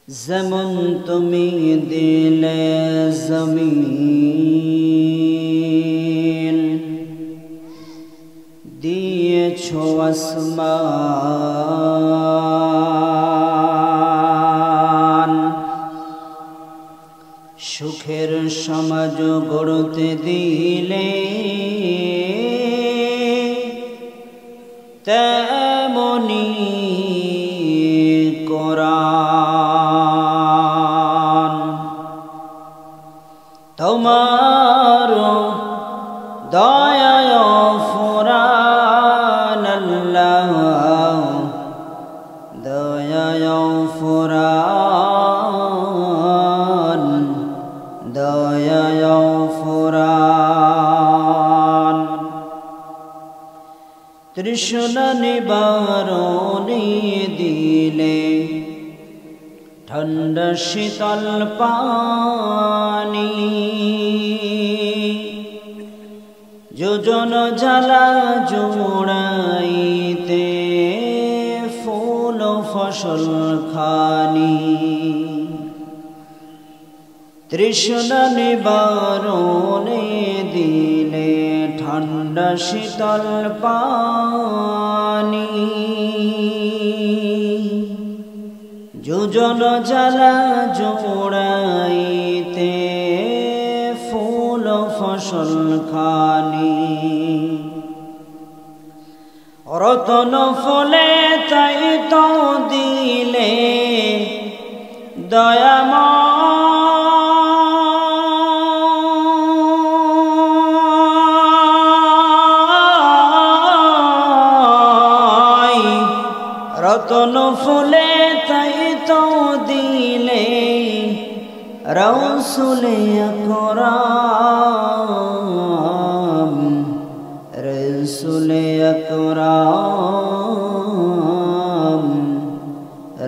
যেমন তুমি দিলে জমিন, দিয়েছো আসমান, সুখের সমাজ গড়তে দিলে তেমনি কোরআন। তোমার দয়ায় ফুরান আল্লাহ, দয়ায় ফুরান, দয়ায় ফুরান। তৃষ্ণা নিবারণে দিলে ঠান্ডা শীতল পানি, যোজন জ্বালা জোড়াইতে ফুল ফসল খানি। তৃষ্ণা নিবারণে দিলে ঠান্ডা শীতল পানি, যোজন জ্বালা জোড়াইতে ফুল ফসল খানি। রতন ফলে তাই তো দিলে দয়াময়, রতন ফুলে তাই তো দিলে রাসূলে আকরাম, রাসূলে আকরাম,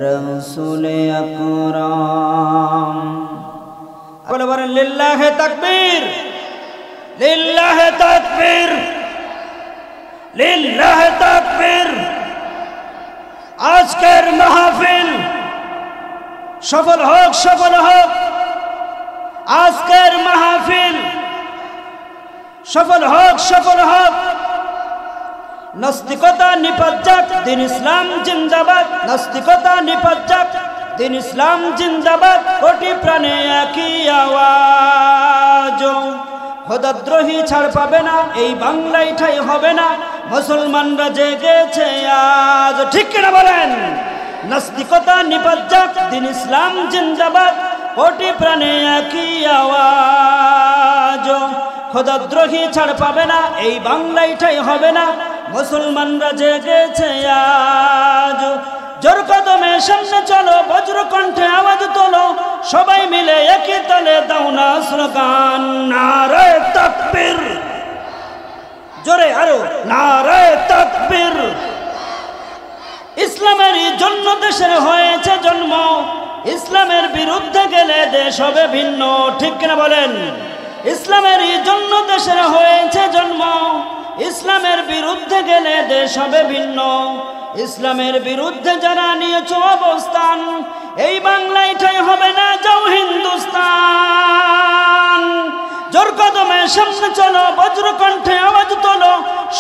রাসূলে আকরাম। বলে বলেন লিল্লাহে তাকবীর, লিল্লাহে তাকবীর, লিল্লাহে তাকবীর। আজকের মাহফিল সফল হোক, সফল হোক। আজকের মাহফিল সফল হোক, সফল হোক। নাস্তিকতা নিপাত যাক, দিন ইসলাম জিন্দাবাদ। নাস্তিকতা নিপাত যাক, দিন ইসলাম জিন্দাবাদ। কোটি প্রাণে একই আওয়াজ, খোদাদ্রোহী ছাড় পাবে না, এই বাংলায় ঠাঁই হবে না। মুসলমানরা জেগেছে আজ, ঠিক কিনা বলেন? নাস্তিকতা নিপাত যাক, দিন ইসলাম জিন্দাবাদ। কোটি প্রাণে একই আওয়াজ, খোদাদ্রোহী ছাড় পাবে না, এই বাংলায় ঠাঁই হবে না। মুসলমানরা জেগেছে আজ। জোর কদমে সামনে চলো, বজ্র কণ্ঠে আওয়াজ তোলো, সবাই মিলে একই তালে দাও না স্লোগান, নারায়ে তাকবীর। জোরে আরো, নারায়ে তাকবীর। ইসলামের জন্য দেশের হয়েছে জন্ম, ইসলামের বিরুদ্ধে গেলে দেশ হবে ভিন্ন, ঠিক কিনা বলেন? ইসলামের জন্য দেশের হয়েছে জন্ম, ইসলামের বিরুদ্ধে গেলে দেশ হবে ভিন্ন। ইসলামের বিরুদ্ধে যারা নিয়েছো অবস্থান, এই বাংলায় ঠাঁই হবে না, যাও হিন্দুস্তান। জোর কদমে সামনে চলো, বজ্র কণ্ঠে আওয়াজ তোলো,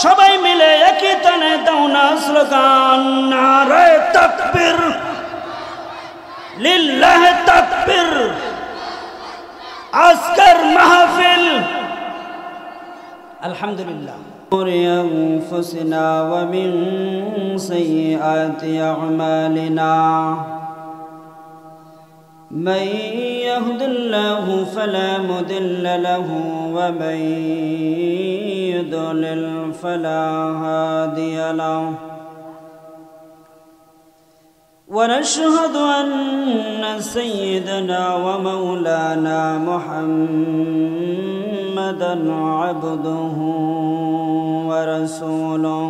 সবাই মিলে একই তালে দাও না স্লোগান, নারায়ে তাকবীর, লিল্লাহে তাকবীর। আজকের মাহফিল আলহামদুলিল্লাহ। أنفسنا ومن سيئات أعمالنا، من يهد الله فلا مضل له ومن يضلل فلا هادي له، ونشهد أن سيدنا ومولانا محمدًا عبده ورسوله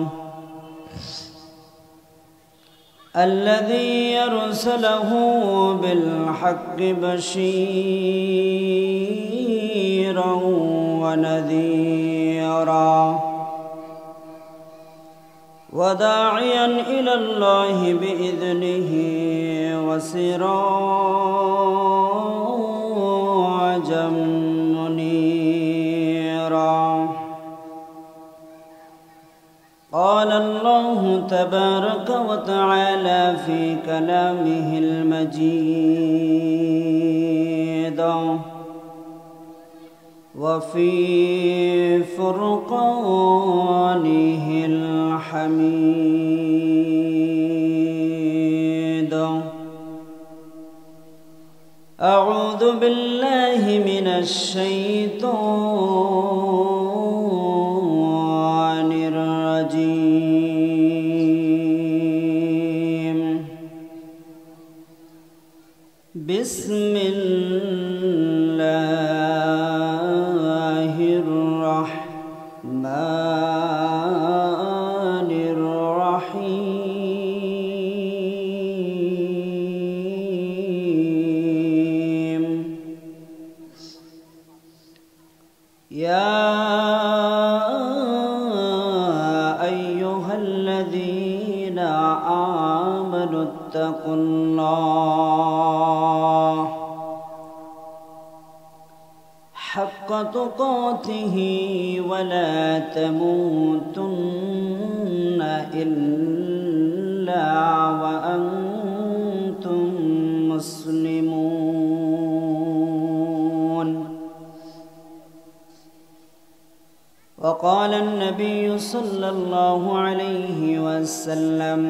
الذي أرسله بالحق بشيرًا ونذيرًا وداعيا إلى الله بإذنه وسراجا منيرا. قال الله تبارك وتعالى في كلامه المجيد وفي فرقانه الحميد. أعوذ بالله من الشيطان الرجيم. بسم الله الرحمن الرحيم. يا أيها الذين آمنوا اتقوا الله حق تقاته ولا تموتن إلا وأنتم مسلمون. وقال النبي صلى الله عليه وسلم: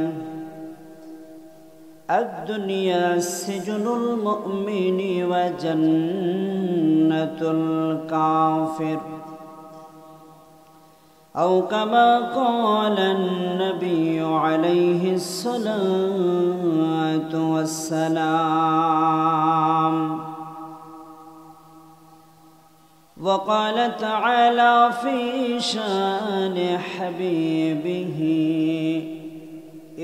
الدنيا سجن المؤمن وجنة الكافر، أو كما قال النبي عليه الصلاة والسلام. وقال تعالى في شان حبيبه: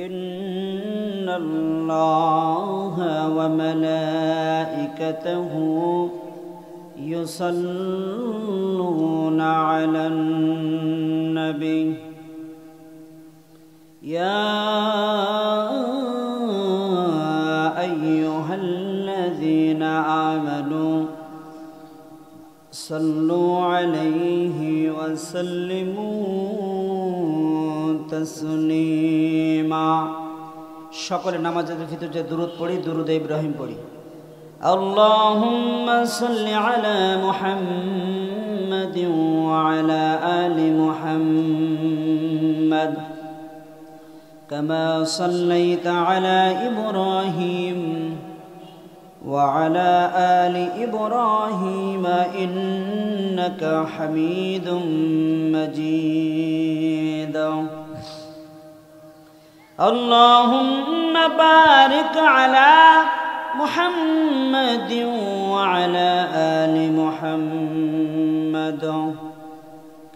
إن الله وملائكته يصلون على النبي يا أيها الذين آمنوا صلوا عليه وسلموا تسليما. সকলে নামাজের ভিতর যে দুরূদ পড়ি, দুরূদ ইব্রাহিম পড়ি। اللهم صل على محمد وعلى آل محمد كما صليت على إبراهيم وعلى آل إبراهيم إنك حميد مجيد. اللهم بارك على محمد وعلى آل محمد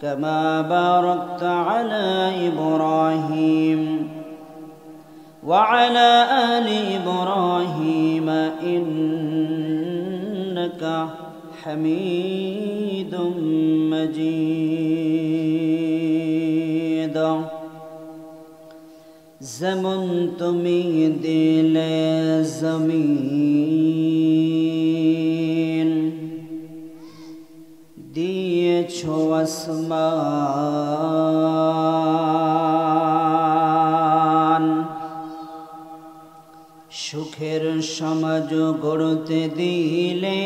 كما باركت على إبراهيم وعلى آل إبراهيم إنك حميد مجيد. যেমন তুমি দিলে জমিন, দিয়েছো আসমান, সুখের সমাজ গড়তে দিলে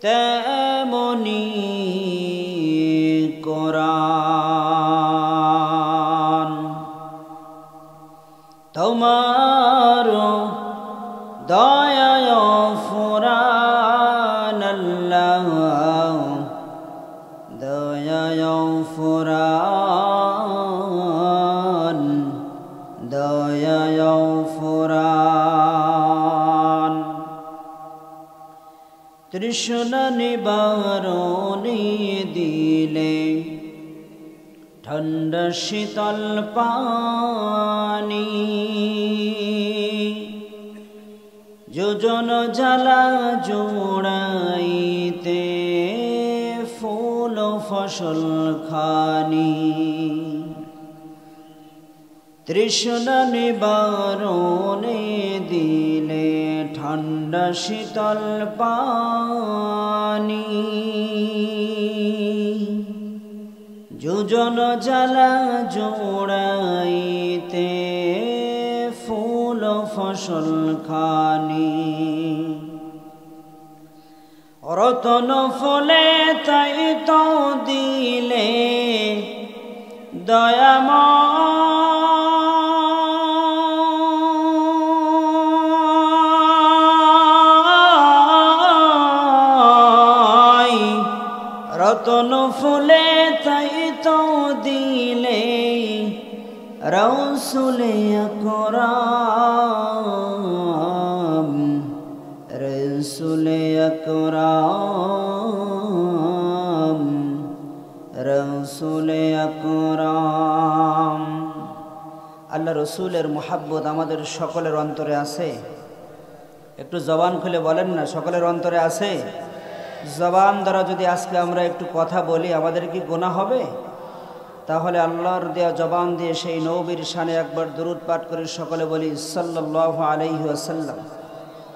তেমনি কোরআন তোমার দয়ায় ফুরান, আল্লাহ দয়ায় ফুরান, দয়ায় ফুরান। তৃষ্ণা নিবারণে দিলে ঠান্ডা শীতল পানি, যোজন জ্বালা জোড়াইতে ফুল ফসল খানি তৃষ্ণা নিবারণে দিলে ঠান্ডা শীতল পানি যোজন জ্বালা জোড়াইতে ফুল ফসল খানি রতন ফুলে তাই তো দিলে দয়াময় রতন ফুলে তাই তো দিলে রসুলে আকরাম রসুলে আকরাম রসুলে আকরাম আল্লাহ রসুলের মুহাব্বত আমাদের সকলের অন্তরে আছে একটু জবান খুলে বলেন না সকলের অন্তরে আছে জবান দ্বারা যদি আজকে আমরা একটু কথা বলি আমাদের কি গুনাহ হবে তাহলে আল্লাহর দেয়া জবান দিয়ে সেই নবীর শানে একবার দুরূদ পাঠ করে সকলে বলি সাল্লাল্লাহু আলাইহি ওয়াসাল্লাম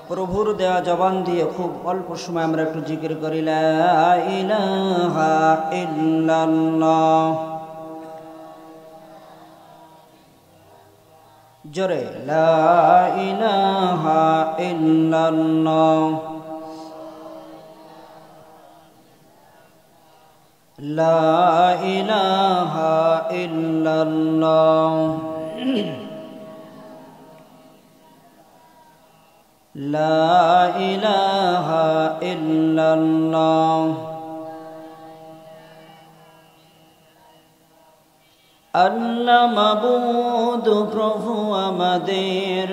প্রভুর দেয়া জবান দিয়ে খুব অল্প সময় আমরা একটু জিকির করি লা ইলাহা ইল্লাল্লাহ জোরে লা ইলাহা ইল্লাল্লাহ লা ইলাহা ইল্লাল্লাহ লা ইলাহা ইল্লাল্লাহ আল্লাহ মাবুদ প্রভু আমাদের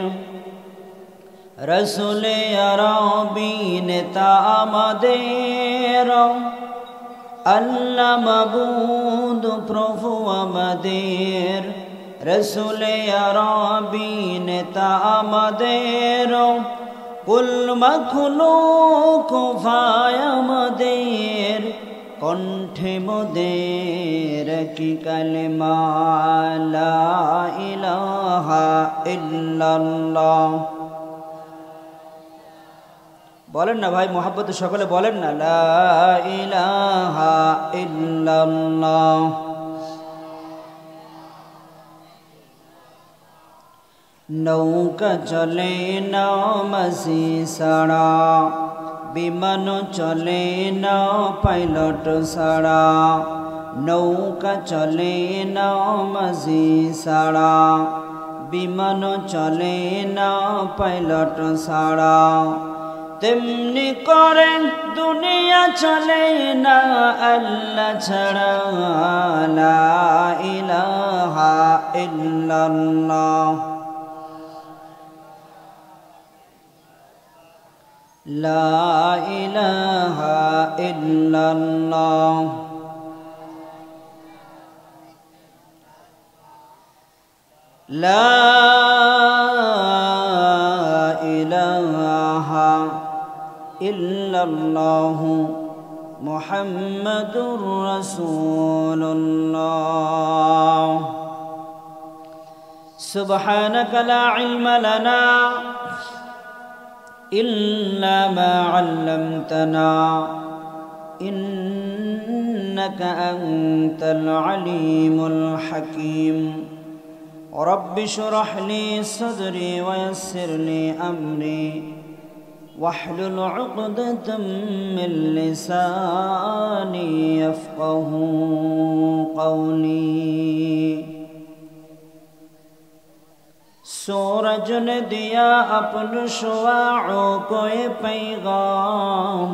রসুলে আরবি নেতা আমাদের আল্লাহ মাবুদ প্রভু আমাদের রসুলে আরবি নেতা আমাদের কুল মখলুক ভাই আমাদের কণ্ঠে মোদের কি কালেমা লা ইলাহা ইল্লাল্লাহ বলেন না ভাই মুহাব্বতে সকলে বলেন না লা ইলাহা ইল্লাল্লাহ নৌকা চলে না মাঝি ছাড়া বিমান চলে না পাইলট ছাড়া নৌকা চলে না মাঝি ছাড়া বিমান চলে না পাইলট ছাড়া তেমনি করে দুনিয়া চলে না আল্লাহ ছাড়া লা ইলাহা ইল্লাল্লাহ লা ইলাহা ইল্লাল্লাহ লা ইলাহা ইল্লাল্লাহু মুহাম্মাদুর রাসূলুল্লাহ সুবহানাকা লা ইলমা লানা إلا ما علمتنا إنك أنت العليم الحكيم رب اشرح لي صدري ويسر لي أمري واحلل عقدة من لساني يفقه قولي सूरज ने दिया अपन शुआओं को ये पैगाम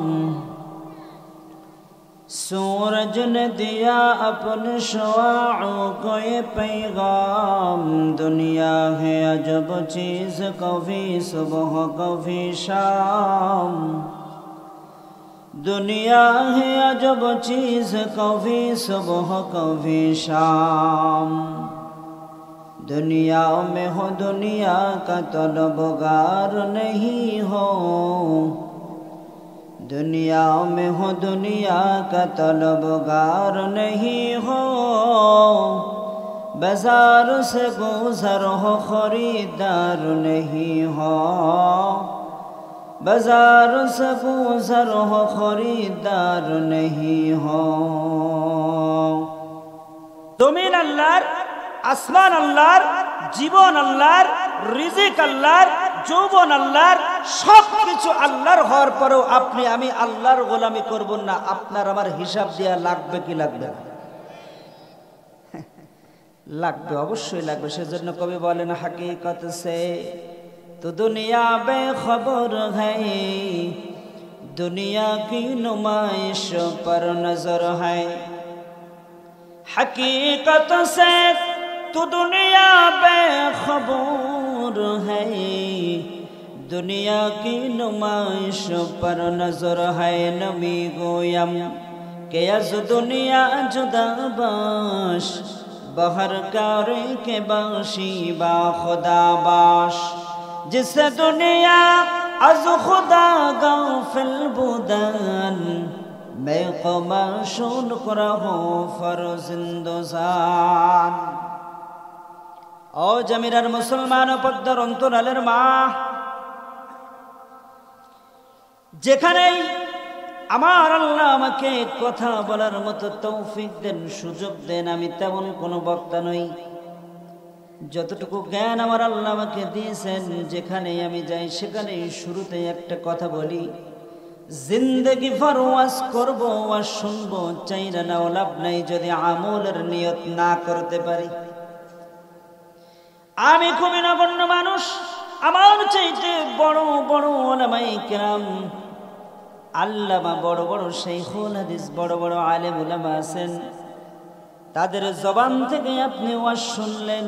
सूरज ने दिया अपन शुआओं को ये पैगाम दुनिया है अजब चीज़ कभी सुबह कभी शाम दुनिया है अजब चीज़ कभी सुबह कभी शाम दुनिया में हो दुनिया का तलबगार नहीं हो दुनिया में हो दुनिया का तलबगार नहीं हो, बाजार से गुजर हो खरीदार नहीं हो, बाजार से गुजर हो खरीदार नहीं हो। जमीन अल्लाहर, आसमान अल्लाहर, जीवन अल्लाहर, रिजिक अल्लाहर, যৌবন আল্লাহর, সবকিছু আল্লাহর হওয়ার পরেও আপনি আমি আল্লাহর গোলামি করব না, আপনার আমার হিসাব দেওয়া লাগবে কি লাগবে না? লাগবে, অবশ্যই লাগবে। সেজন্য কবি বলেন হकीकत से तो दुनिया बेखबर है, दुनिया की नुमाइश पर नजर है। हकीकत से तो दुनिया बेखबर है, दुनिया की नुमाइश पर नजर है। नमी गोयम के अज दुनिया जुदा बाश, बहर कारे के बाशी बा खुदा बाश। जिसे दुनिया अज खुदा गाफिल बुदन, मैं कमाशुन करहु फरजिंदोजान। ও জামিরার মুসলমান ও পদ্মার অন্তরালের মা, যেখানেই আমার আল্লাহ আমাকে কথা বলার মতো তৌফিক দেন, সুযোগ দেন, আমি তেমন কোনো বক্তা নই। যতটুকু জ্ঞান আমার আল্লাহ আমাকে দিয়েছেন, যেখানেই আমি যাই সেখানেই শুরুতেই একটা কথা বলি, জিন্দেগি ভর ওয়াজ করব, ওয়াজ শুনবো, চাইরা না লাভ নাই যদি আমলের নিয়ত না করতে পারি। আমি খুবই নগণ্য মানুষ, আমার চাইতে বড় বড় উলামায়ে কিরাম, আল্লামা, বড় বড় শাইখুল হাদিস, বড় বড় আলেম উলামা আছেন। তাদের জবান থেকে আপনি ওয়াজ শুনলেন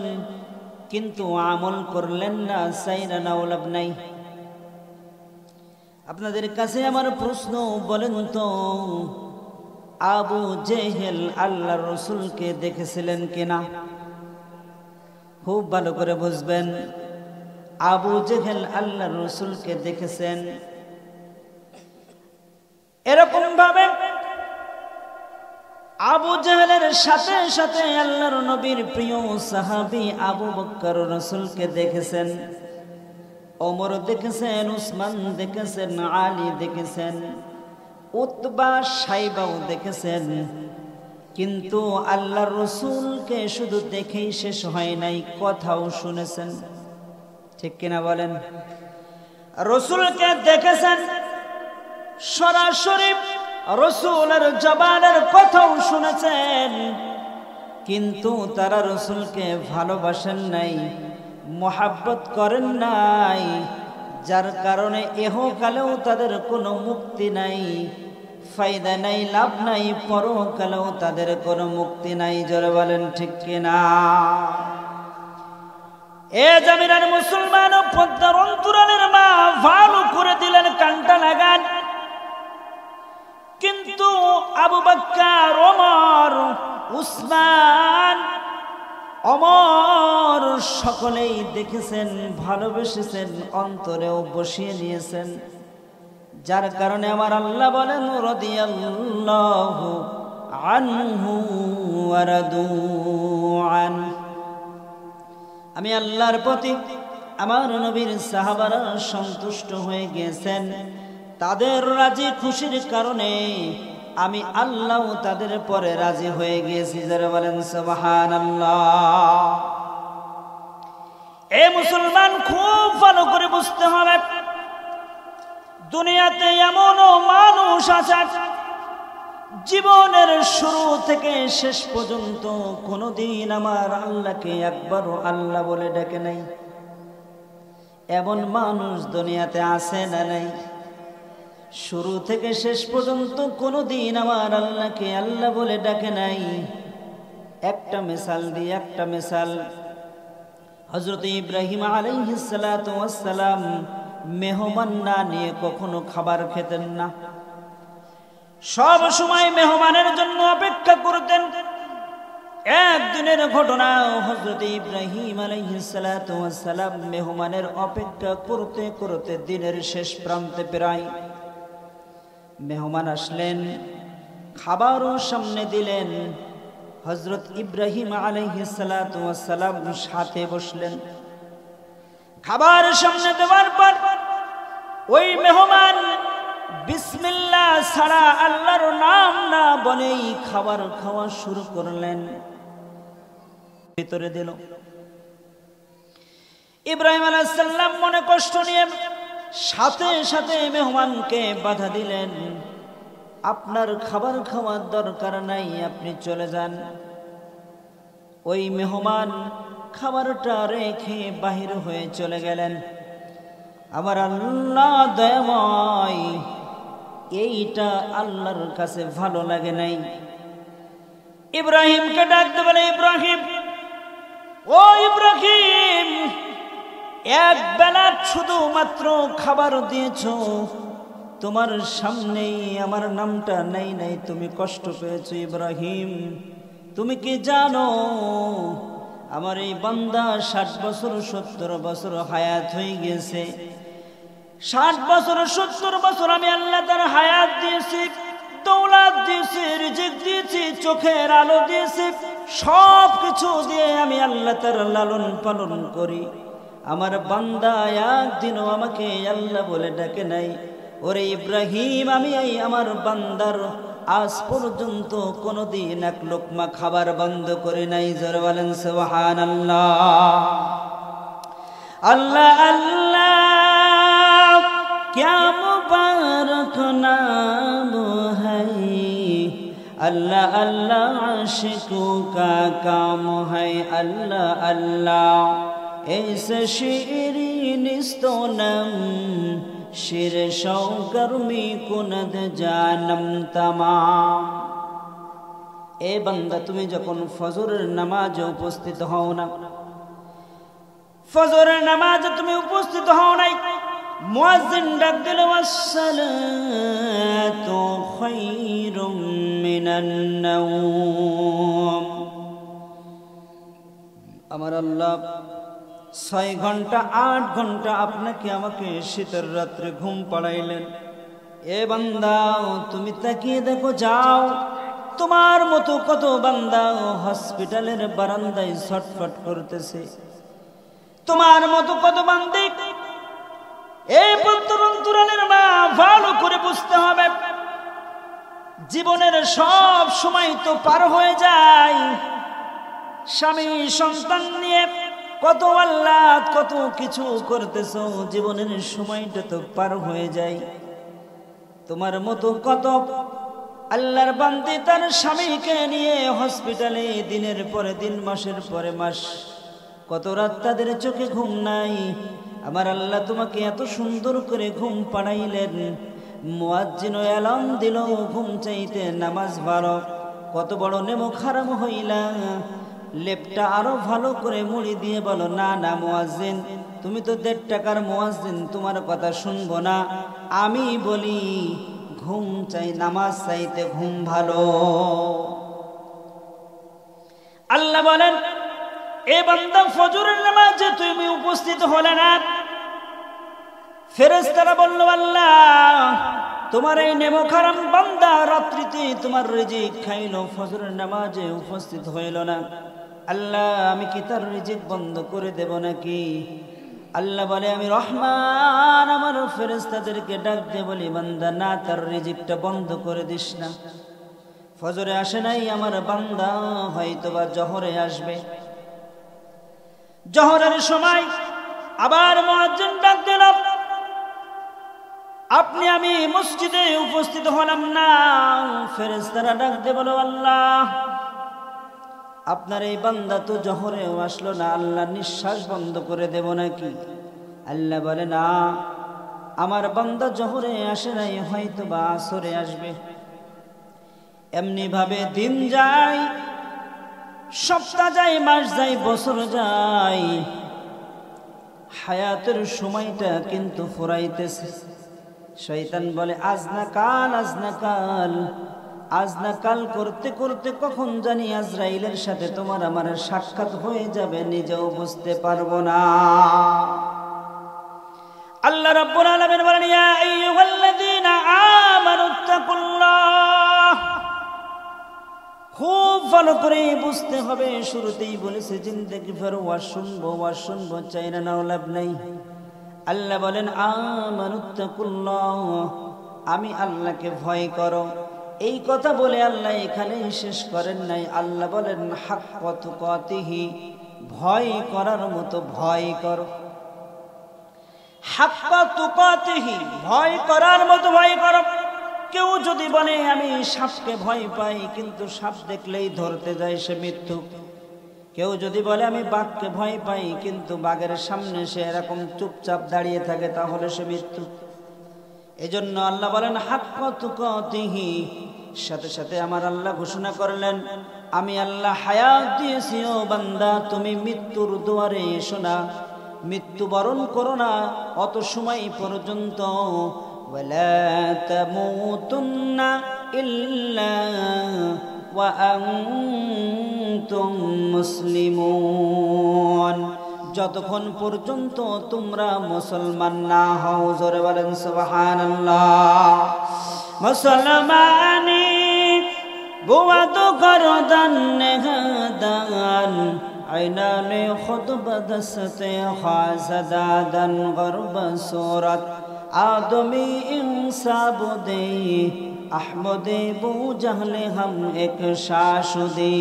কিন্তু আমল করলেন না, চাইরা না লাভ নাই। আপনাদের কাছে আমার প্রশ্ন, বলেন তো আবু জেহেল আল্লাহর রাসূলকে দেখেছিলেন কিনা? খুব ভালো করে বুঝবেন, আবু জেহেল আল্লাহর রাসূলকে দেখেছেন। এরকম ভাবে আবু জেহেলের সাথে সাথে আল্লাহর নবীর প্রিয় সাহাবী আবু বকর রাসূলকে দেখেছেন, ওমর দেখেছেন, উসমান দেখেছেন, আলী দেখেছেন, উতবা সাইবাও দেখেছেন। কিন্তু আল্লাহর রাসূলকে শুধু দেখেই শেষ হয় নাই, কথাও শুনেছেন। ঠিক কিনা বলেন? রাসূলকে দেখেছেন, সরাসরি রাসূলের জবানের কথাও শুনেছেন, কিন্তু তারা রাসূলকে ভালোবাসেন নাই, মুহাব্বত করেন নাই, যার কারণে ইহকালেও তাদের কোনো মুক্তি নাই, ফায়দা নাই, লাভ নাই, পরকালেও তাদের কোনো মুক্তি নাই। জোরে বলেন ঠিক কিনা? এ জামিরার মুসলমান ও পদ্মার অন্তরালের মা, ভালো করে দিলেন, কানটা লাগান। কিন্তু আবু বকর, ওমর, উসমান, ওমর সকলেই দেখেছেন, ভালোবেসেছেন, অন্তরেও বসিয়ে নিয়েছেন। যার কারণে আমার আল্লাহ বলেন রাদিয়াল্লাহু আনহু ওয়া রাদু আন। আমি আল্লাহর প্রতি, আমার নবীর সাহাবারা সন্তুষ্ট হয়ে গেছেন, তাদের রাজি খুশির কারণে আমি আল্লাহ তাদের পরে রাজি হয়ে গিয়েছি। যারা বলেন সুবহানাল্লাহ। এ মুসলমান, খুব ভালো করে বুঝতে হবে, দুনিয়াতে এমনও মানুষ আছে জীবনের শুরু থেকে শেষ পর্যন্ত কোনোদিন আমার আল্লাহকে একবারও আল্লাহ বলে ডেকে নাই। এমন মানুষ দুনিয়াতে আছে না নাই? শুরু থেকে শেষ পর্যন্ত কোনোদিন আমার আল্লাহকে আল্লাহ বলে ডাকে নাই। একটা মিসাল দিয়ে, একটা মিসাল, হযরত ইব্রাহিম আলাইহিস সালাতু ওয়াস সালাম মেহমান না নিয়ে কখনো খাবার খেতেন না, সব সময় মেহমানের জন্য অপেক্ষা করতেন। একদিনের ঘটনা, হযরত ইব্রাহিম আলাইহিস সালাতু ওয়াস সালাম মেহমানের অপেক্ষা করতে করতে দিনের শেষ প্রান্তে প্রায় মেহমান আসলেন, খাবারও সামনে দিলেন। হযরত ইব্রাহিম আলাইহিস সালাতু ওয়াস সালাম সাথে বসলেন। খাবার সামনে দেওয়ার পর ওই মেহমান বিসমিল্লাহ ছাড়া আল্লাহর নাম না বলেই খাবার খাওয়া শুরু করলেন। ভিতরে দিল। ইব্রাহিম আলাইহিস সালাম মনে কষ্ট নিয়ে সাথে সাথে মেহমানকে বাধা দিলেন, আপনার খাবার খাওয়ার দরকার নাই, আপনি চলে যান। ওই মেহমান খাবারটা রেখে বাহির হয়ে চলে গেলেন। আমার আল্লাহ দয়াময়, এইটা আল্লাহর কাছে ভালো লাগে নাই। ইব্রাহিমকে ডাকতে বলে, ইব্রাহিম, ও ইব্রাহিম, এক বেলা শুধুমাত্র খাবার দিয়েছ, তোমার সামনেই আমার নামটা নাই নাই, তুমি কষ্ট পেয়েছো। ইব্রাহিম, তুমি কি জানো আমার এই বান্দা 60 বছর 70 বছর হায়াত হয়ে গেছে। 60 বছর 70 বছর আমি আল্লাহ তার হায়াত দিয়েছি, দৌলত দিয়েছি, রিজিক দিয়েছি, চোখের আলো দিয়েছি, সব কিছু দিয়ে আমি আল্লাহ তার লালন পালন করি। আমার বান্দা একদিনও আমাকে আল্লাহ বলে ডাকে নাই। ওরে ইব্রাহিম, আমি এই আমার বান্দার আজ পর্যন্ত কোনদিন এক লোকমা খাবার বন্ধ করে নাই। জোরে বলেন সুবহানাল্লাহ। আল্লাহ আল্লাহ क्या मुबारक नाम है, अल्लाह अल्लाह आशिकों का काम है। अल्लाह अल्लाह ऐसे शीरीन स्तोनम शिर शौकर्मी कुनद जानम तमाम। ए बंदा, তুমি যখন ফজরের নামাজে উপস্থিত হও না, ফজরের নামাজে তুমি উপস্থিত হও নাই, মুয়াজ্জিন ডাক দিল, আসসালাতু খায়রুম মিনান নাওম। আমার আল্লাহ 6 ঘন্টা 8 ঘন্টা আপনাকে আমাকে শীতের রাত্রে ঘুম পাড়াইলেন। এ বান্দা, তুমি তাকিয়ে দেখো, যাও, তোমার মতো কত বান্দা হসপিটালের বারান্দায় ছটফট করতেছে। তোমার মতো কত বান্দি, এই অন্তরালের মা, ভালো করে বুঝতে হবে, জীবনের সব সময় তো পার হয়ে যায়। স্বামী সন্তান নিয়ে কত আল্লাহ কত কিছু করতেছো, জীবনের সময়টা তো পার হয়ে যায়। তোমার মতো কত আল্লাহর বান্দি তার স্বামীকে নিয়ে হসপিটালে দিনের পরে দিন, মাসের পরে মাস, কত রাত তাদের চোখে ঘুম নাই। আমার আল্লাহ তোমাকে এত সুন্দর করে ঘুম পাড়াইলেন, মুয়াজ্জিন এলান দিল ঘুম চাইতে নামাজ ভালো। কত বড় নেমো খারাম হইলা, লেপটা আরো ভালো করে মুড়ি দিয়ে বলো, না না মুয়াজ্জিন, তুমি তো 1.5 টাকার মুয়াজ্জিন, তোমার কথা শুনবো না। আমি বলি ঘুম চাই, নামাজ চাইতে ঘুম ভালো। আল্লাহ বলেন, এ বান্দা, ফজরের নামাজে তুমি উপস্থিত হলে না। ফেরেশতারা বলল, আল্লাহ, তোমার এই নেমো খারাম বান্দা রাত্রিতে তোমার রিজিক খাইলো, ফজরের নামাজে উপস্থিত হইল না। আল্লাহ, আমি কি তার রিজিক বন্ধ করে দেব নাকি? আল্লাহ বলে, আমি রহমান, আমার ফেরেশতাদেরকে ডাক দিয়ে বলি, বান্দা, না, তার রিজিকটা বন্ধ করে দিস না। ফজরে আসে নাই আমার বান্দা, হয়তোবা জোহরে আসবে। জোহরের সময় আবার মুয়াজ্জিন ডাক দিল, আপনি আমি মসজিদে উপস্থিত হলাম না। ফেরেশতারা ডাক দিয়ে বলো, আল্লাহ, আপনার এই বান্দা তো জোহরেও আসলো না, আল্লাহ নিঃশ্বাস বন্ধ করে দেব নাকি? আল্লাহ বলে, না, আমার বান্দা জোহরে আসে নাই, হয়তো বা আসরে আসবে। এমনি ভাবে দিন যায়, সপ্তাহ যায়, মাস যায়, বছর যায়, হায়াতের সময়টা কিন্তু ফুরাইতেছে। শয়তান বলে, আজ না কাল, আজ না কাল, আজ না কাল করতে করতে কখন জানি আজরাইলের সাথে তোমার আমার সাক্ষাৎ হয়ে যাবে, নিজেও বুঝতে পারবো না। আল্লাহ রাব্বুল আলামিন বলেন, ইয়া আইয়ুহাল্লাযীনা আমানু আমানুত্তাকুল্লাহ। খুব ভালো করে বুঝতে হবে, শুরুতেই বলেছে জিন্দেগি ভর ওয়াজ শুনবো চাই না, নাও লাভ নাই। আল্লাহ বলেন আমানুত্তাকুল্লাহ, আমি আল্লাহকে ভয় করো। এই কথা বলে আল্লাহ এখানে শেষ করেন নাই। আল্লাহ বলেন হাক্কা তুকাতিহি, ভয় করার মতো ভয় করো। হাক্কা তুকাতিহি, ভয় করার মতো ভয় করো। কেউ যদি বলে আমি সাপকে ভয় পাই, কিন্তু সাপ দেখলেই ধরতে যায়, সে মৃত্যু। কেউ যদি বলে আমি বাঘকে ভয় পাই, কিন্তু বাঘের সামনে সে এরকম চুপচাপ দাঁড়িয়ে থাকে, তাহলে সে মৃত্যু। এজন্য আল্লাহ বলেন হাক্কা তুকাতিহি। সাথে সাথে আমার আল্লাহ ঘোষণা করলেন আমি আল্লাহ হায়াত দিয়েছি, ও বান্দা তুমি মৃত্যুর দুয়ারে এসো না, মৃত্যুবরণ করো না অত সময় পর্যন্ত। ওয়ালা তামুতুন্না ইল্লা ওয়া আনতুম মুসলিমুন, যতক্ষণ পর্যন্ত তোমরা মুসলমান না হও। জোরে বলেন সুবহানাল্লাহ। মুসলমানি বুয়াদ করদান নেহাদান আইনানে খুতবদসতে খাজদাদান গরব সুরত আদমি ইনসাবুদে আহমদে বু জাহলে হাম এক শাশুদে।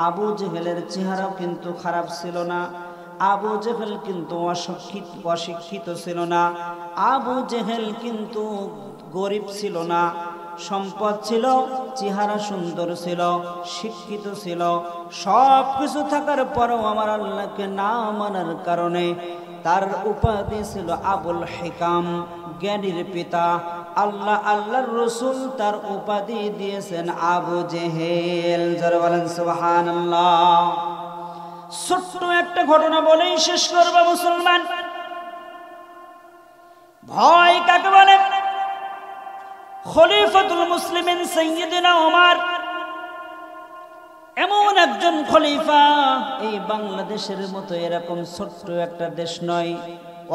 আবু জেহেলের চেহারাও কিন্তু খারাপ ছিল না, আবু জেহেল কিন্তু অশিক্ষিত ছিল না, আবু জেহেল কিন্তু গরিব ছিল না, সম্পদ ছিল, চেহারা সুন্দর ছিল, শিক্ষিত ছিল। সব কিছু থাকার পরও আমার আল্লাহকে না মানার কারণে তার উপাধি ছিল আবুল হিকাম, জ্ঞানীর পিতা। আল্লাহর রসুল তার উপাধি দিয়েছেন আবু জেহেল। যারা বলেন সুবহানাল্লাহ। ছোট্ট একটা ঘটনা বলেই শেষ করব মুসলমান। ভয় কাকে বলে? খলিফাতুল মুসলিমিন সাইয়্যিদুনা ওমর এমন একজন খলিফা, এই বাংলাদেশের মতো এরকম ছোট্ট একটা দেশ নয়,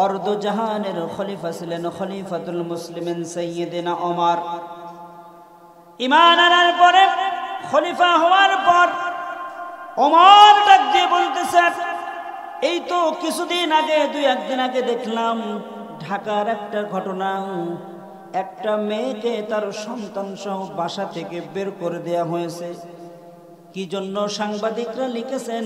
অর্ধজাহানের খলিফা ছিলেন খলিফাতুল মুসলিমিন সাইয়্যিদুনা ওমর। ঈমান আনার পরে, খলিফা হওয়ার পর ওমর ডাক দিয়ে বলতেছে, এই তো কিছুদিন আগে, দুই একদিন আগে দেখলাম ঢাকার একটা ঘটনা, একটা মেয়েকে তার সন্তান সহ বাসা থেকে বের করে দেয়া হয়েছে। কি জন্য? সাংবাদিকরা লিখেছেন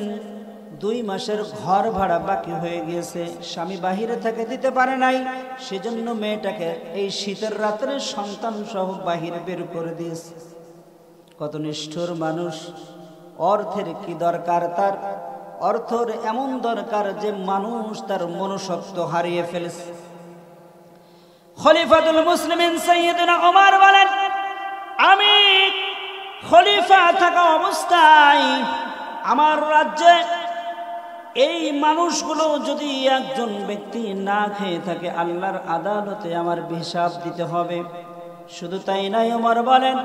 2 মাসের ঘর ভাড়া বাকি হয়ে গিয়েছে, স্বামী বাহিরে থেকে দিতে পারে নাই, সেজন্য মেয়েটাকে এই শীতের রাত্রে সন্তান সহ বাহিরে বের করে দিয়েছে। কত নিষ্ঠুর মানুষ! অর্থের কি দরকার তার? অর্থের এমন দরকার যে মানুষ তার মনুষ্যত্ব হারিয়ে ফেলেছে। খলিফাতুল মুসলিমিন সাইয়্যিদুনা ওমর বলেন, আমি খলিফা থাকা অবস্থায় আমার রাজ্যে এই মানুষগুলো যদি একজন ব্যক্তি না খেয়ে থাকে, আল্লাহর আদালতে আমার হিসাব দিতে হবে। শুধু তাই নাই, ওমর বলেন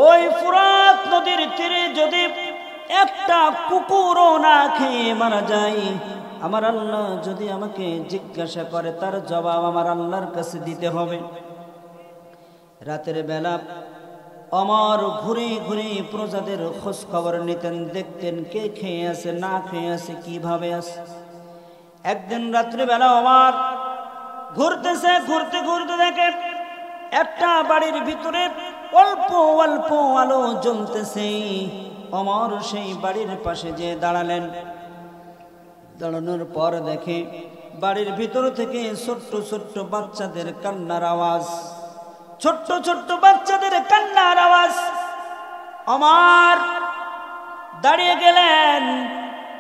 ওই ফুরাত নদীর তীরে যদি একটা কুকুরও না খেয়ে মারা যায়, আমার আল্লাহ যদি আমাকে জিজ্ঞাসা করে তার জবাব আমার আল্লাহর কাছে দিতে হবে। রাতের বেলা ওমর ঘুরে ঘুরে প্রজাদের খোঁজ খবর নিতেন, দেখতেন কে খেয়ে আছে, না খেয়ে আছে, কিভাবে আছে। একদিন রাত্রে বেলা ওমর ঘুরতেছে, ঘুরতে ঘুরতে দেখে একটা বাড়ির ভিতরে অল্প অল্প আলো জ্বলতেছে। ওমর সেই বাড়ির পাশে যেয়ে দাঁড়ালেন। দাঁড়ানোর পর দেখে বাড়ির ভিতর থেকে ছোট্ট ছোট্ট বাচ্চাদের কান্নার আওয়াজ, ছোট্ট ছোট্ট বাচ্চাদের কান্নার আওয়াজ। ওমর দাঁড়িয়ে গেলেন,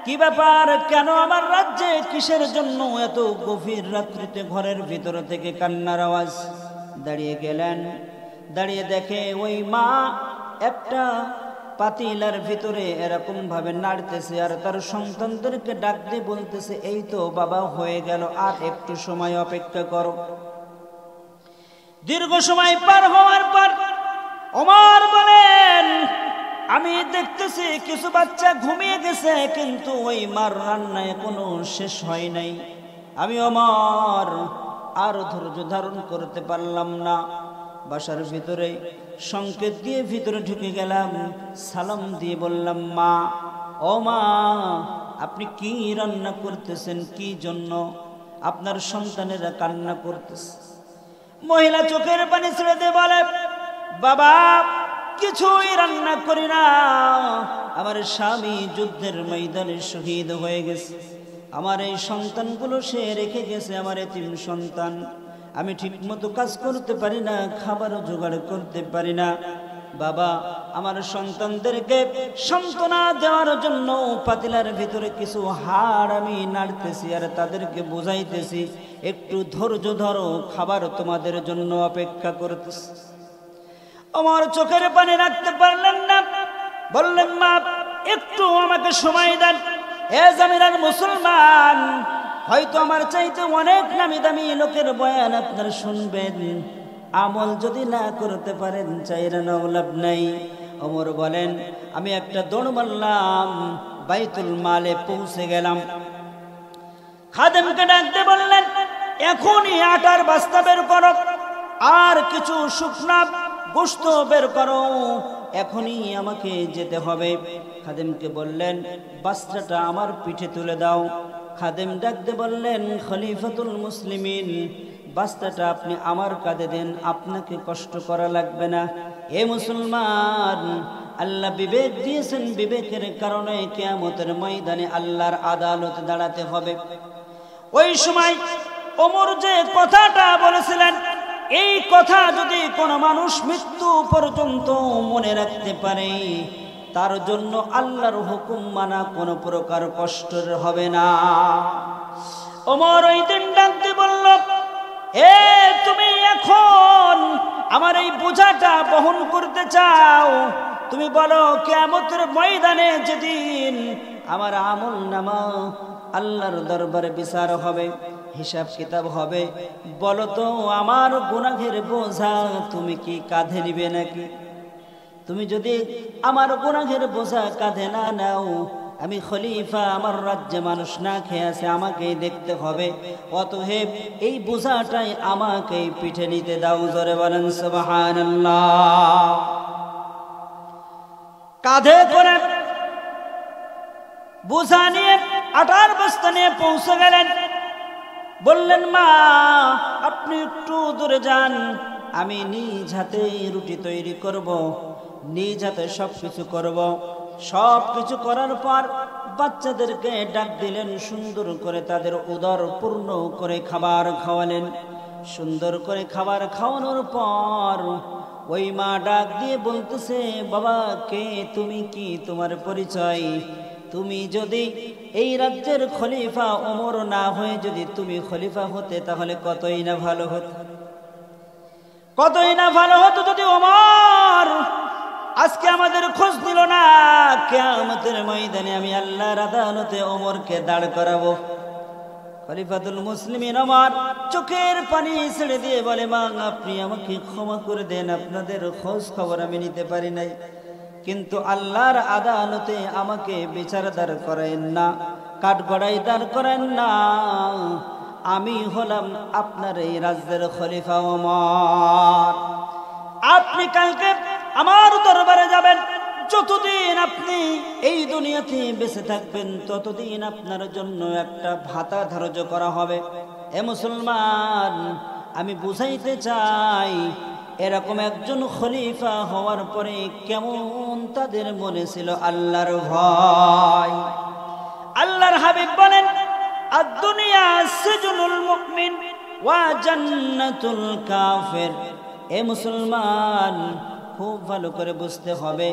কি ব্যাপার, কেন আমার রাজ্যে কিসের জন্য এত গভীর রাত্রিতে ঘরের ভিতর থেকে কান্নার আওয়াজ? দাঁড়িয়ে গেলেন, দাঁড়িয়ে দেখে ওই মা একটা পাতিলার ভিতরে এরকম ভাবে নাড়তেছে আর তার সন্তানদেরকে ডাক দিয়ে বলতেছে, এই তো বাবা হয়ে গেল, আর একটু সময় অপেক্ষা করো। দীর্ঘ সময় পার হওয়ার পর ওমর বলেন, আমি দেখতেছি কিছু বাচ্চা ঘুমিয়ে গেছে, কিন্তু ওই মার রান্না এখনো শেষ হয় নাই। আমি ওমর আর ধৈর্য ধারণ করতে পারলাম না। বাসার ভিতরে সংকেত দিয়ে ভিতরে ঢুকে গেলাম, সালাম দিয়ে বললাম, মা, ও মা, আপনি কি রান্না করতেছেন? কি জন্য? আপনার সন্তানেরা কান্না করতেছে। মহিলা চোখের পানি ছেড়ে দিয়ে বলে, বাবা, কিছুই রান্না করি না, আমার স্বামী যুদ্ধের ময়দানে শহীদ হয়ে গেছে, আমার এই সন্তানগুলো সে রেখে গেছে, আমার এতিম সন্তান, আমি ঠিকমতো কাজ করতে পারি না, খাবারও জোগাড় করতে পারি না। বাবা, আমার সন্তানদেরকে সান্ত্বনা দেওয়ার জন্য পাতিলার ভিতরে কিছু হাড় আমি নাড়তেছি আর তাদেরকে বুঝাইতেছি, একটু ধৈর্য ধরো, খাবার তোমাদের জন্য অপেক্ষা করতেছি। আমার চোখের পানি রাখতে পারলেন না, বললেন, মা, একটু আমাকে সময় দেন। এ জামিলার মুসলমান, হয়তো আমার চাইতে অনেক নামি দামি লোকের বয়ান আপনারা শুনবেন, আমল যদি না করতে পারেন চাইরা নাও লাভ নাই। ওমর বলেন, আমি একটা দৌড় মারলাম, বাইতুল মালে পৌঁছে গেলাম। খাদেমকে ডাকতে বললেন, এখনই আটার বস্তা বের করো আর কিছু শুকনা গোশত বের করো, এখনই আমাকে যেতে হবে। খাদেমকে বললেন, বস্তাটা আমার পিঠে তুলে দাও। খাদেম ডাকতে বললেন, খলিফাতুল মুসলিমিন, বস্তাটা আপনি আমার কাঁধে দেন, আপনাকে কষ্ট করা লাগবে না। এ মুসলমান, আল্লাহ বিবেক দিয়েছেন, বিবেকের কারণে কিয়ামতের ময়দানে আল্লাহর আদালতে দাঁড়াতে হবে। ওই সময় ওমর যে কথাটা বলেছিলেন, এই কথা যদি কোনো মানুষ মৃত্যু পর্যন্ত মনে রাখতে পারে, তার জন্য আল্লাহর হুকুম মানা কোনো প্রকার কষ্টের হবে না। ওমর ওই দিন ডাকতে বলল, এ তুমি এখন আমার এই বোঝাটা বহন করতে চাও? তুমি বলো, কিয়ামতের ময়দানে যেদিন আমার আমল নামা আল্লাহর দরবারে বিচার হবে, হিসাব কিতাব হবে, বলো তো আমার গুনাহের বোঝা তুমি কি কাঁধে নিবে নাকি? তুমি যদি আমার গুনাহের বোঝা কাঁধে না নাও, আমি খলিফা, আমার রাজ্যে মানুষ না খেয়ে আছে, আমাকেই দেখতে হবে, অতএব এই বোঝাটাই আমাকেই পিঠে নিতে দাও। জোরে বলেন সুবহানাল্লাহ। কাঁধে করে বোঝা নিয়ে আটার বস্তা নিয়ে পৌঁছে গেলেন। বললেন, মা, আপনি একটু দূরে যান, আমি নিজ হাতে রুটি তৈরি করব, নিজ হাতে সবকিছু করব। সবকিছু করার পর বাচ্চাদেরকে ডাক দিলেন, সুন্দর করে তাদের উদর পূর্ণ করে খাবার খাওয়ালেন। সুন্দর করে খাবার খাওয়ানোর পর ওই মা ডাক দিয়ে বলতেছে, বাবা, কে তুমি? কি তোমার পরিচয়? তুমি যদি এই রাজ্যের খলিফা ওমর না হয়ে যদি তুমি খলিফা হতে, তাহলে কতই না ভালো হতো, কতই না ভালো হতো যদি ওমর আজকে আমাদের খোঁজ নিল না। কিয়ামতের ময়দানে আমি আল্লাহর আদালতে ওমরকে দাঁড় করাবো। খলিফাতুল মুসলিমিন ওমর চোখের পানি ছেড়ে দিয়ে বলে, মা, আপনি আমাকে ক্ষমা করে দেন, আপনাদের খোঁজ খবর আমি নিতে পারি নাই, কিন্তু আল্লাহর আদালতে আমাকে বিচার দাঁড় করেন না, কাঠগড়াই দাঁড় করেন না। আমি হলাম আপনার এই রাজ্যের খলিফা ওমর। আপনি কালকে আমার দরবারে যাবেন, যতদিন আপনি এই দুনিয়াতে বেঁচে থাকবেন ততদিন আপনার জন্য একটা ভাতা ধার্য করা হবে। এ মুসলমান, আমি বুঝাইতে চাই, এরকম একজন খলিফা হওয়ার পরে কেমন তাদের মনে ছিল আল্লাহর ভয়। আল্লাহর হাবিব বলেন, আদ-দুনিয়া সিজনুল মুমিন ওয়া জান্নাতুল কাফির। এ মুসলমান, খুব ভালো করে বুঝতে হবে,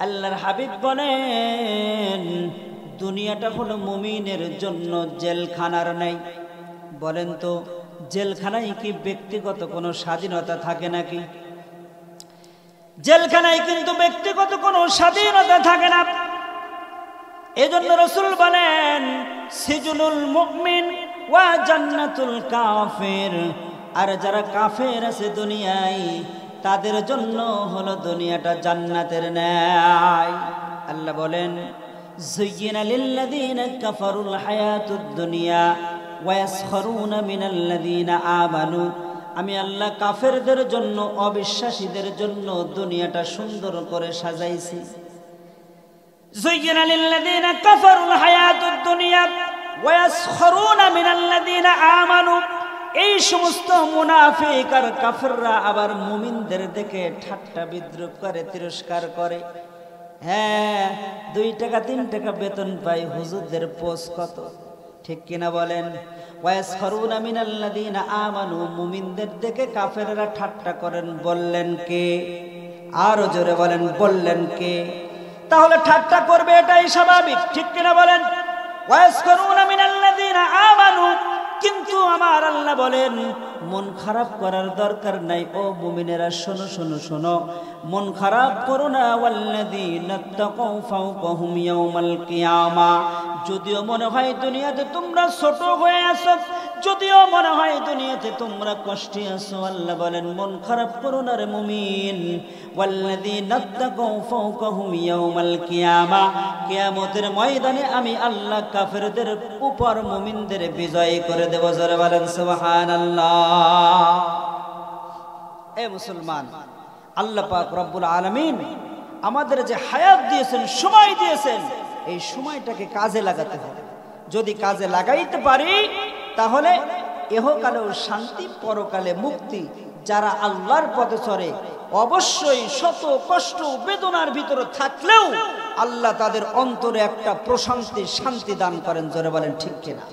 আল্লাহর হাবিব বলেন, দুনিয়াটা হলো মুমিনের জন্য জেলখানার নাই। বলেন তো, জেলখানায় কি ব্যক্তিগত কোনো স্বাধীনতা থাকে নাকি? জেলখানায় কিন্তু ব্যক্তিগত কোনো স্বাধীনতা থাকে না। এজন্য রাসূল বলেন, সিজনুল মুমিন ওয়া জান্নাতুল কাফির। আর যারা কাফের আছে দুনিয়ায়, তাদের জন্য হলো দুনিয়াটা জান্নাতের ন্যায়। আল্লাহ বলেন, যুয়্যিনা লিল্লাযীনা কাফারুল হায়াতুদ দুনিয়া ওয়া ইয়াসখারুনা মিনাল্লাযীনা আমানু। আমি আল্লাহ কাফেরদের জন্য, অবিশ্বাসীদের জন্য দুনিয়াটা সুন্দর করে সাজাইছি। যুয়্যিনা লিল্লাযীনা কাফারুল হায়াতুদ দুনিয়া ওয়া ইয়াসখরুনা মিনাল্লাযীনা আমানু। এই সমস্ত মুনাফিক আর কাফেররা আবার মুমিনদের দেখে ঠাট্টা বিদ্রূপ করে, তিরস্কার করে। হ্যাঁ, 2 টাকা 3 টাকা বেতন পাই, হুজুরদের পোস্ট কত, ঠিক কিনা বলেন? ওয়াসখরুনা মিনাল্লাযীনা আমানু, মুমিনদের দেখে কাফেররা ঠাট্টা করেন। বললেন কে? আরো জোরে বলেন, বললেন কে? তাহলে ঠাট্টা করবে, এটাই স্বাভাবিক, ঠিক কিনা বলেন? ওয়াসখরুনা মিনাল্লাযীনা আমানু। কিন্তু আমার আল্লাহ বলেন মন খারাপ করার দরকার নাই। ও মুমিনেরা শোনো শোনো শোনো, মন খারাপ করো না। ওয়াল্লাযীনা তাকাউ ফাওকাহুম ইয়াওমাল কিয়ামা। যদিও মনে হয় দুনিয়াতে তোমরা ছোট হয়ে আছো, যদিও মনে হয় দুনিয়াতে তোমরা কষ্টে আছো, আল্লাহ বলেন মন খারাপ করো না রে মুমিন। ওয়াল্লাযীনা তাকাউ ফাওকাহুম ইয়াওমাল কিয়ামা। কিয়ামতের ময়দানে আমি আল্লাহ কাফেরদের উপর মুমিনদের বিজয় করে দেব। জোরে বলেন সুবহানাল্লাহ। এ মুসলমান, আল্লাহ পাক রব্বুল আলামিন আমাদের যে হায়াত দিয়েছেন, সময় দিয়েছেন, এই সময়টাকে কাজে লাগাতে হবে। যদি কাজে লাগাইতে পারি তাহলে ইহকালেও শান্তি, পরকালে মুক্তি। যারা আল্লাহর পথে চলে অবশ্যই শত কষ্ট বেদনার ভিতরে থাকলেও আল্লাহ তাদের অন্তরে একটা প্রশান্তি, শান্তি দান করেন। জোরে বলেন ঠিক কিনা?